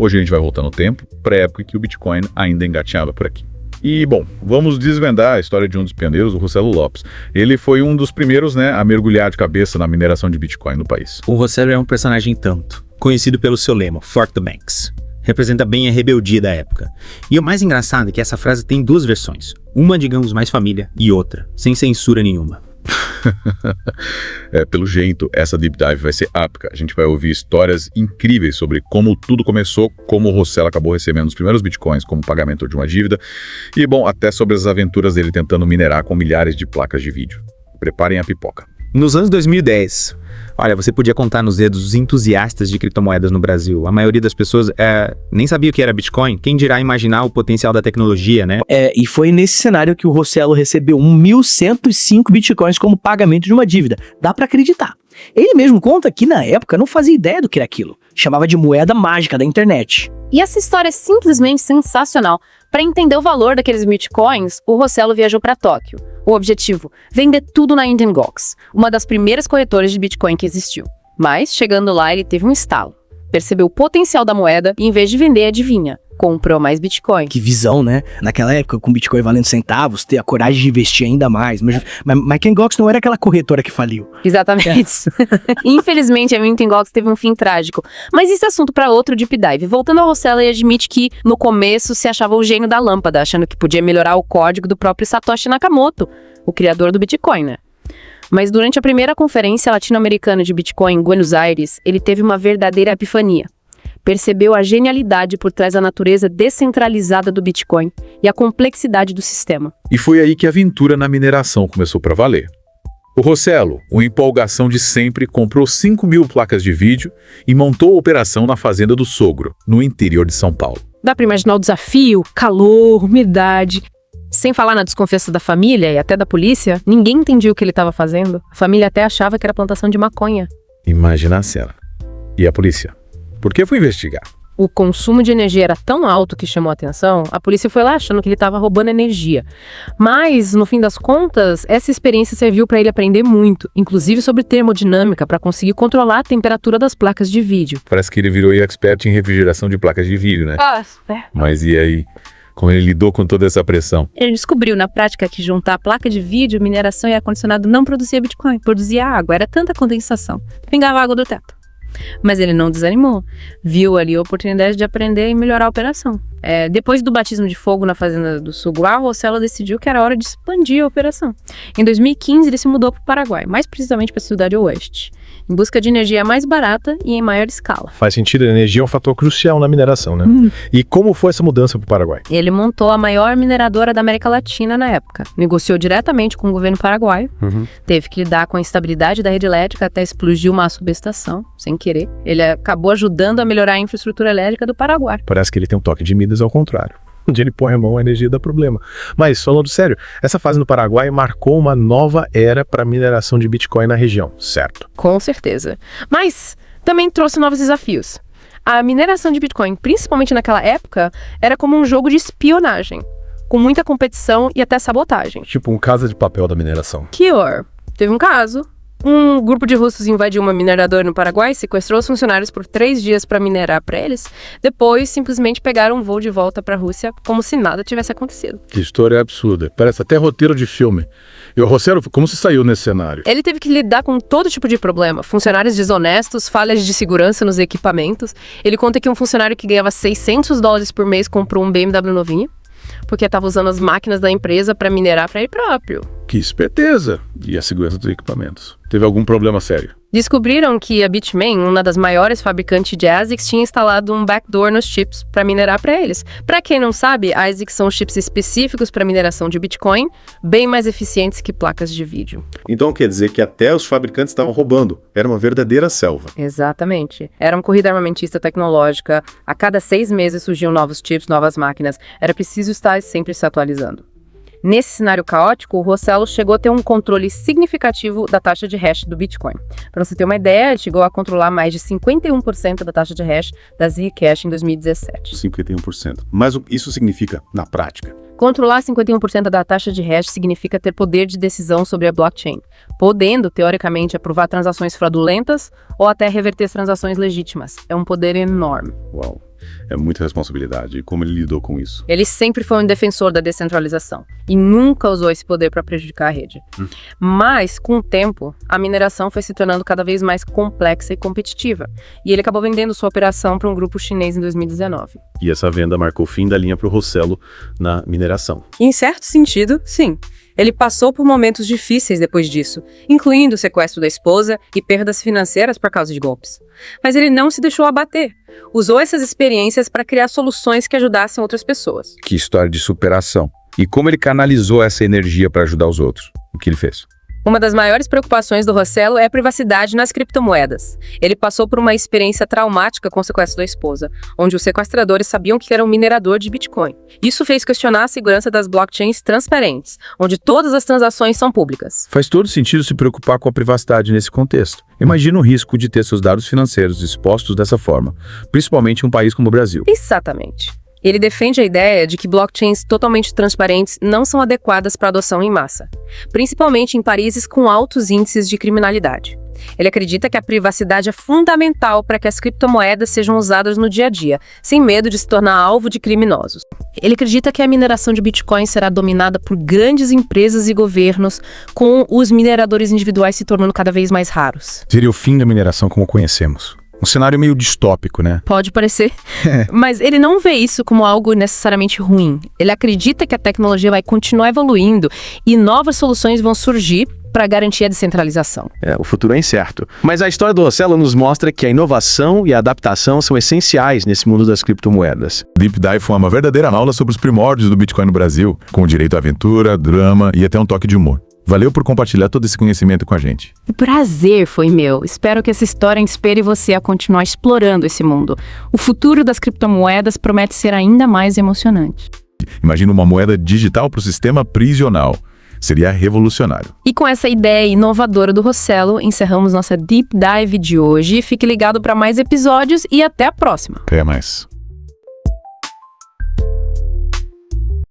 Hoje a gente vai voltar no tempo, para a época que o Bitcoin ainda engatinhava por aqui. E, bom, vamos desvendar a história de um dos pioneiros, o Rossello Lopes. Ele foi um dos primeiros, a mergulhar de cabeça na mineração de Bitcoin no país. O Rossello é um personagem tanto, conhecido pelo seu lema, Fork the Banks. Representa bem a rebeldia da época. E o mais engraçado é que essa frase tem duas versões. Uma, digamos, mais família, e outra, sem censura nenhuma. Pelo jeito, essa Deep Dive vai ser épica. A gente vai ouvir histórias incríveis sobre como tudo começou, como o Rossello acabou recebendo os primeiros Bitcoins como pagamento de uma dívida, e, bom, até sobre as aventuras dele tentando minerar com milhares de placas de vídeo. Preparem a pipoca. Nos anos 2010, olha, você podia contar nos dedos os entusiastas de criptomoedas no Brasil. A maioria das pessoas nem sabia o que era Bitcoin. Quem dirá imaginar o potencial da tecnologia, né? E foi nesse cenário que o Rossello recebeu 1.105 Bitcoins como pagamento de uma dívida. Dá pra acreditar. Ele mesmo conta que na época não fazia ideia do que era aquilo. Chamava de moeda mágica da internet. E essa história é simplesmente sensacional. Para entender o valor daqueles Bitcoins, o Rossello viajou para Tóquio. O objetivo, vender tudo na Indian Gox, uma das primeiras corretoras de Bitcoin que existiu. Mas, chegando lá, ele teve um estalo. Percebeu o potencial da moeda e, em vez de vender, adivinha, comprou mais Bitcoin. Que visão, né? Naquela época, com Bitcoin valendo centavos, ter a coragem de investir ainda mais. Mas Indian Gox não era aquela corretora que faliu. Exatamente. Infelizmente, a Indian Gox teve um fim trágico. Mas isso é assunto para outro Deep Dive. Voltando ao Rossello, ele admite que, no começo, se achava o gênio da lâmpada, achando que podia melhorar o código do próprio Satoshi Nakamoto, o criador do Bitcoin, né? Mas durante a primeira conferência latino-americana de Bitcoin em Buenos Aires, ele teve uma verdadeira epifania. Percebeu a genialidade por trás da natureza descentralizada do Bitcoin e a complexidade do sistema. E foi aí que a aventura na mineração começou para valer. O Rossello, uma empolgação de sempre, comprou 5.000 placas de vídeo e montou a operação na fazenda do sogro, no interior de São Paulo. Dá para imaginar o desafio, calor, umidade. Sem falar na desconfiança da família e até da polícia, ninguém entendia o que ele estava fazendo. A família até achava que era plantação de maconha. Imagina a cena. E a polícia? Por que foi investigar? O consumo de energia era tão alto que chamou a atenção, a polícia foi lá achando que ele estava roubando energia. Mas, no fim das contas, essa experiência serviu para ele aprender muito, inclusive sobre termodinâmica, para conseguir controlar a temperatura das placas de vídeo. Parece que ele virou expert em refrigeração de placas de vídeo, né? Mas e aí? Como ele lidou com toda essa pressão? Ele descobriu na prática que juntar a placa de vídeo, mineração e ar-condicionado não produzia Bitcoin, produzia água, era tanta condensação, pingava água do teto. Mas ele não desanimou, viu ali a oportunidade de aprender e melhorar a operação. Depois do batismo de fogo na fazenda do Suguá, o Rossello decidiu que era hora de expandir a operação. Em 2015, ele se mudou para o Paraguai, mais precisamente para a Cidade Oeste, em busca de energia mais barata e em maior escala. Faz sentido, a energia é um fator crucial na mineração, né? E como foi essa mudança para o Paraguai? Ele montou a maior mineradora da América Latina na época. Negociou diretamente com o governo paraguaio. Teve que lidar com a instabilidade da rede elétrica até explodir uma subestação, sem querer. Ele acabou ajudando a melhorar a infraestrutura elétrica do Paraguai. Parece que ele tem um toque de Midas ao contrário. Onde ele põe a mão, a energia dá problema. Mas, falando sério, essa fase no Paraguai marcou uma nova era para a mineração de Bitcoin na região, certo? Com certeza. Mas também trouxe novos desafios. A mineração de Bitcoin, principalmente naquela época, era como um jogo de espionagem, com muita competição e até sabotagem. Tipo um Casa de Papel da mineração. Pior, teve um caso. Um grupo de russos invadiu uma mineradora no Paraguai, sequestrou os funcionários por 3 dias para minerar para eles. Depois, simplesmente pegaram um voo de volta para a Rússia, como se nada tivesse acontecido. Que história absurda. Parece até roteiro de filme. E o Rossello, como se saiu nesse cenário? Ele teve que lidar com todo tipo de problema. Funcionários desonestos, falhas de segurança nos equipamentos. Ele conta que um funcionário que ganhava $600 por mês comprou um BMW novinho, porque estava usando as máquinas da empresa para minerar para ele próprio. Que esperteza! E a segurança dos equipamentos. Teve algum problema sério? Descobriram que a Bitmain, uma das maiores fabricantes de ASICs, tinha instalado um backdoor nos chips para minerar para eles. Para quem não sabe, ASICs são chips específicos para mineração de Bitcoin, bem mais eficientes que placas de vídeo. Então quer dizer que até os fabricantes estavam roubando. Era uma verdadeira selva. Exatamente. Era uma corrida armamentista tecnológica. A cada 6 meses surgiam novos chips, novas máquinas. Era preciso estar sempre se atualizando. Nesse cenário caótico, o Rossello chegou a ter um controle significativo da taxa de hash do Bitcoin. Para você ter uma ideia, ele chegou a controlar mais de 51% da taxa de hash da Zcash em 2017. 51%. Mas isso significa, na prática? Controlar 51% da taxa de hash significa ter poder de decisão sobre a blockchain, podendo, teoricamente, aprovar transações fraudulentas ou até reverter transações legítimas. É um poder enorme. Uau! É muita responsabilidade. E como ele lidou com isso? Ele sempre foi um defensor da descentralização e nunca usou esse poder para prejudicar a rede. Mas, com o tempo, a mineração foi se tornando cada vez mais complexa e competitiva. E ele acabou vendendo sua operação para um grupo chinês em 2019. E essa venda marcou o fim da linha para o Rossello na mineração. Em certo sentido, sim. Ele passou por momentos difíceis depois disso, incluindo o sequestro da esposa e perdas financeiras por causa de golpes. Mas ele não se deixou abater. Usou essas experiências para criar soluções que ajudassem outras pessoas. Que história de superação. E como ele canalizou essa energia para ajudar os outros? O que ele fez? Uma das maiores preocupações do Rossello é a privacidade nas criptomoedas. Ele passou por uma experiência traumática com o sequestro da esposa, onde os sequestradores sabiam que ele era um minerador de Bitcoin. Isso fez questionar a segurança das blockchains transparentes, onde todas as transações são públicas. Faz todo sentido se preocupar com a privacidade nesse contexto. Imagina o risco de ter seus dados financeiros expostos dessa forma, principalmente em um país como o Brasil. Exatamente. Ele defende a ideia de que blockchains totalmente transparentes não são adequadas para adoção em massa, principalmente em países com altos índices de criminalidade. Ele acredita que a privacidade é fundamental para que as criptomoedas sejam usadas no dia a dia, sem medo de se tornar alvo de criminosos. Ele acredita que a mineração de Bitcoin será dominada por grandes empresas e governos, com os mineradores individuais se tornando cada vez mais raros. Seria o fim da mineração como conhecemos. Um cenário meio distópico, né? Pode parecer, mas ele não vê isso como algo necessariamente ruim. Ele acredita que a tecnologia vai continuar evoluindo e novas soluções vão surgir para garantir a descentralização. O futuro é incerto. Mas a história do Rossello nos mostra que a inovação e a adaptação são essenciais nesse mundo das criptomoedas. Deep Dive foi uma verdadeira aula sobre os primórdios do Bitcoin no Brasil, com direito à aventura, drama e até um toque de humor. Valeu por compartilhar todo esse conhecimento com a gente. O prazer foi meu. Espero que essa história inspire você a continuar explorando esse mundo. O futuro das criptomoedas promete ser ainda mais emocionante. Imagina uma moeda digital para o sistema prisional. Seria revolucionário. E com essa ideia inovadora do Rossello, encerramos nossa Deep Dive de hoje. Fique ligado para mais episódios e até a próxima. Até mais.